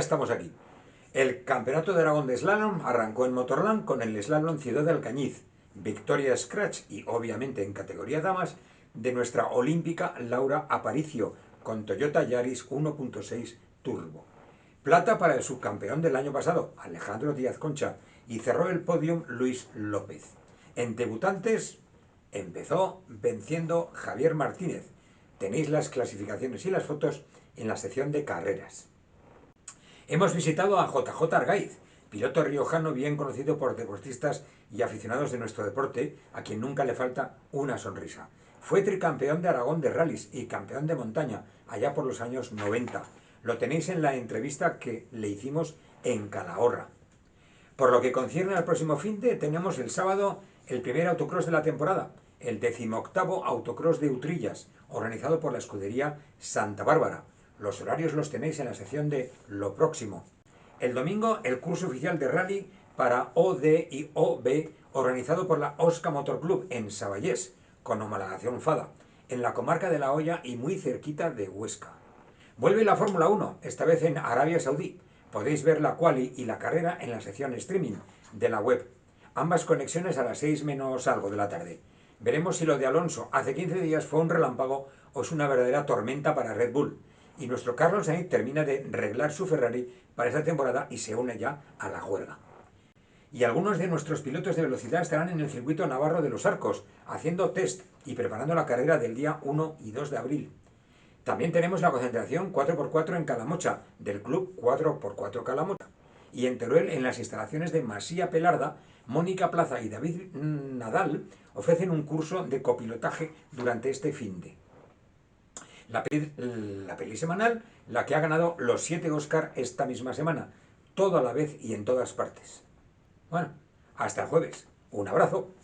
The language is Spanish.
estamos aquí. El Campeonato de Aragón de Slalom arrancó en Motorland con el Slalom Ciudad de Alcañiz, victoria Scratch y obviamente en categoría damas de nuestra olímpica Laura Aparicio con Toyota Yaris 1.6 Turbo. Plata para el subcampeón del año pasado, Alejandro Díaz Concha, y cerró el podium Luis López. En debutantes empezó venciendo Javier Martínez. Tenéis las clasificaciones y las fotos en la sección de carreras. Hemos visitado a JJ Argaiz, piloto riojano bien conocido por deportistas y aficionados de nuestro deporte, a quien nunca le falta una sonrisa. Fue tricampeón de Aragón de rallies y campeón de montaña, allá por los años 90. Lo tenéis en la entrevista que le hicimos en Calahorra. Por lo que concierne al próximo finde, tenemos el sábado el primer autocross de la temporada, el 18º autocross de Utrillas, organizado por la escudería Santa Bárbara. Los horarios los tenéis en la sección de Lo Próximo. El domingo, el curso oficial de rally para OD y OB, organizado por la Osca Motor Club en Saballés, con homologación FADA, en la comarca de La Hoya y muy cerquita de Huesca. Vuelve la Fórmula 1, esta vez en Arabia Saudí. Podéis ver la quali y la carrera en la sección streaming de la web. Ambas conexiones a las 6 menos algo de la tarde. Veremos si lo de Alonso hace 15 días fue un relámpago o es una verdadera tormenta para Red Bull. Y nuestro Carlos Sainz termina de arreglar su Ferrari para esta temporada y se une ya a la juerga. Y algunos de nuestros pilotos de velocidad estarán en el circuito navarro de los Arcos, haciendo test y preparando la carrera del día 1 y 2 de abril. También tenemos la concentración 4x4 en Calamocha, del club 4x4 Calamocha. Y en Teruel, en las instalaciones de Masía Pelarda, Mónica Plaza y David Nadal ofrecen un curso de copilotaje durante este finde. La peli semanal, la que ha ganado los 7 Oscar esta misma semana, todo a la vez y en todas partes. Bueno, hasta el jueves. Un abrazo.